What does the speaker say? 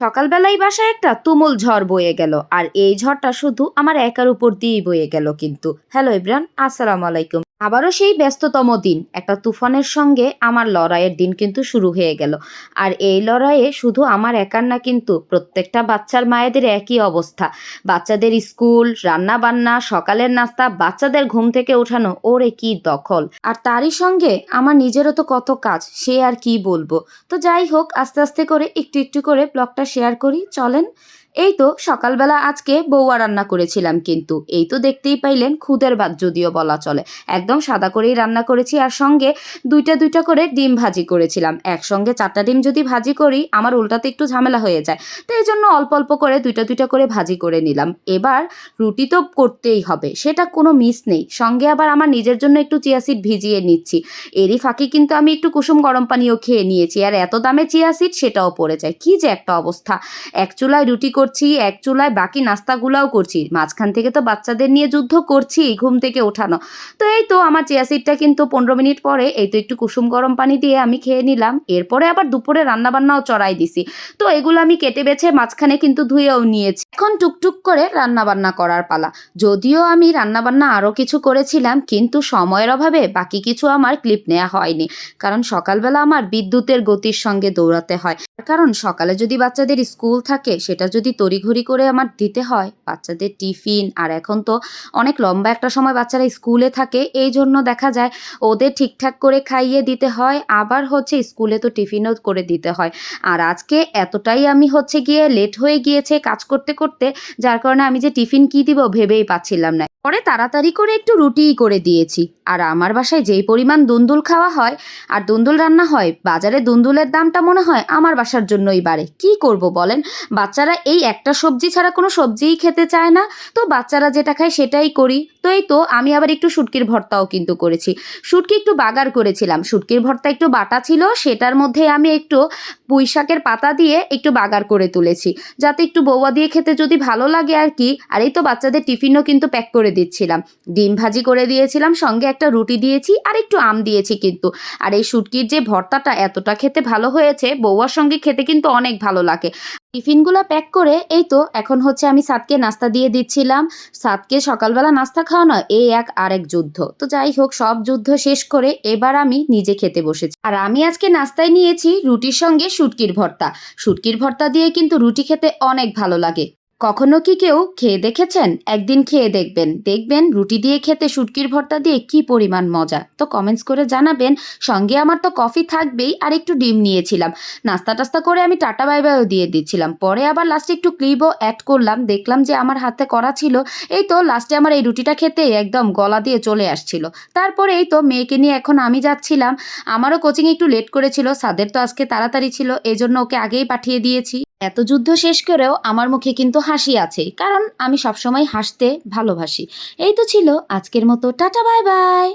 সকালবেলায় বাসায় একটা তুমুল ঝড় বয়ে গেল, আর এই ঝড়টা শুধু আমার একার উপর দিয়েই বয়ে গেল কিন্তু। হ্যালো ইব্রান, আসসালামু আলাইকুম। আবারও সেই ব্যস্ততম দিন, একটা তুফানের সঙ্গে আমার লড়াইয়ের দিন কিন্তু শুরু হয়ে গেল। আর এই লড়াইয়ে শুধু আমার একার না, কিন্তু প্রত্যেকটা বাচ্চার মায়েদের একই অবস্থা। বাচ্চাদের স্কুল, রান্না বান্না, সকালের নাস্তা, বাচ্চাদের ঘুম থেকে ওঠানো, ওরে কি দখল! আর তারই সঙ্গে আমার নিজেরও তো কত কাজ, সে আর কি বলবো। তো যাই হোক, আস্তে আস্তে করে একটু একটু করে ব্লগটা শেয়ার করি, চলেন। এই তো সকালবেলা আজকে বৌয়া রান্না করেছিলাম, কিন্তু এই তো দেখতেই পাইলেন খুদের ভাত যদিও বলা চলে। একদম সাদা করেই রান্না করেছি, আর সঙ্গে দুইটা দুইটা করে ডিম ভাজি করেছিলাম। একসঙ্গে 4টা ডিম যদি ভাজি করি আমার উল্টাতে একটু ঝামেলা হয়ে যায়, তো এই জন্য অল্প অল্প করে দুইটা দুইটা করে ভাজি করে নিলাম। এবার রুটি তো করতেই হবে, সেটা কোনো মিস নেই। সঙ্গে আবার আমার নিজের জন্য একটু চিয়া সিড ভিজিয়ে নিচ্ছি। এরই ফাঁকে কিন্তু আমি একটু কুসুম গরম পানিও খেয়ে নিয়েছি, আর এত দামে চিয়া সিড সেটাও পড়ে যায়। কি যে একটা অবস্থা! এক চুলায় রুটি করছি, এক চুলায় বাকি নাস্তাগুলাও করছি, মাঝখান থেকে তো বাচ্চাদের নিয়ে যুদ্ধ করছি ঘুম থেকে ওঠানো। তো এই তো আমার চিয়া সিডটা কিন্তু 15 মিনিট পরে এই তো একটু কুসুম গরম পানি দিয়ে আমি খেয়ে নিলাম। এরপরে আবার দুপুরে রান্নাবান্নাও চড়াই দিছি। তো এগুলো আমি কেটে বেছে মাঝখানে কিন্তু ধুয়েও নিয়েছি। এখন টুকটুক করে রান্নাবান্না করার পালা। যদিও আমি রান্নাবান্না আরও কিছু করেছিলাম, কিন্তু সময়ের অভাবে বাকি কিছু আমার ক্লিপ নেওয়া হয়নি। কারণ সকালবেলা আমার বিদ্যুতের গতির সঙ্গে দৌড়াতে হয়। কারণ সকালে যদি বাচ্চাদের স্কুল থাকে, সেটা যদি তড়িঘড়ি করে আমার দিতে হয়, বাচ্চাদের টিফিন, আর এখন তো অনেক লম্বা একটা সময় বাচ্চারা স্কুলে থাকে, এই জন্য দেখা যায় ওদের ঠিকঠাক করে খাইয়ে দিতে হয়, আবার হচ্ছে স্কুলে তো টিফিনও করে দিতে হয়। আর আজকে এতটাই আমি হচ্ছে গিয়ে লেট হয়ে গিয়েছে কাজ করতে করতে, যার কারণে আমি যে টিফিন কি দিব ভেবেই পাচ্ছিলাম না। পরে তাড়াতাড়ি করে একটু রুটিই করে দিয়েছি। আর আমার বাসায় যেই পরিমাণ দুন্দুল খাওয়া হয় আর দুন্দুল রান্না হয়, বাজারে দুন্দুলের দামটা মনে হয় আমার বাসার জন্যই বাড়ে। কি করব বলেন, বাচ্চারা এই একটা সবজি ছাড়া কোনো সবজিই খেতে চায় না। তো বাচ্চারা যেটা খায় সেটাই করি। তো এই তো আমি আবার একটু শুটকির ভর্তাও কিন্তু করেছি। শুটকি একটু বাগার করেছিলাম, শুটকির ভর্তা একটু বাটা ছিল, সেটার মধ্যে আমি একটু পুঁই শাকের পাতা দিয়ে একটু বাগার করে তুলেছি, যাতে একটু বৌয়া দিয়ে খেতে যদি ভালো লাগে আর কি। আর এই তো বাচ্চাদের টিফিনও কিন্তু প্যাক করে দিচ্ছিলাম। ডিম ভাজি করে দিয়েছিলাম, সঙ্গে একটা রুটি দিয়েছি, আর একটু আম দিয়েছি কিন্তু। আর এই শুটকির যে ভর্তাটা এতটা খেতে ভালো হয়েছে, বৌয়ার সঙ্গে খেতে কিন্তু অনেক ভালো লাগে। টিফিনগুলো প্যাক করে এই তো এখন হচ্ছে আমি সাদকে নাস্তা দিয়ে দিচ্ছিলাম। সাদকে সকালবেলা নাস্তা খাওয়ানো এই এক আরেক যুদ্ধ। তো যাই হোক, সব যুদ্ধ শেষ করে এবার আমি নিজে খেতে বসেছি। আর আমি আজকে নাস্তায় নিয়েছি রুটির সঙ্গে শুটকির ভর্তা। শুটকির ভর্তা দিয়ে কিন্তু রুটি খেতে অনেক ভালো লাগে। কখনো কি কেউ খেয়ে দেখেছেন? একদিন খেয়ে দেখবেন, দেখবেন রুটি দিয়ে খেতে শুটকির ভর্তা দিয়ে কি পরিমাণ মজা। তো কমেন্টস করে জানাবেন। সঙ্গে আমার তো কফি থাকবেই, আর একটু ডিম নিয়েছিলাম। নাস্তা টাস্তা করে আমি টাটা বাই বাইও দিয়ে দিচ্ছিলাম। পরে আবার লাস্টে একটু ক্লিপও অ্যাড করলাম, দেখলাম যে আমার হাতে করা ছিল। এই তো লাস্টে আমার এই রুটিটা খেতে একদম গলা দিয়ে চলে আসছিল। তারপরে এই তো মেয়েকে নিয়ে এখন আমি যাচ্ছিলাম। আমারও কোচিং একটু লেট করেছিল, সাদের তো আজকে তাড়াতাড়ি ছিল, এই জন্য ওকে আগেই পাঠিয়ে দিয়েছি। এত যুদ্ধ শেষ করেও আমার মুখে কিন্তু হাসি আছে, কারণ আমি সবসময় হাসতে ভালোবাসি। এই তো ছিল আজকের মতো, টাটা বাই বাই।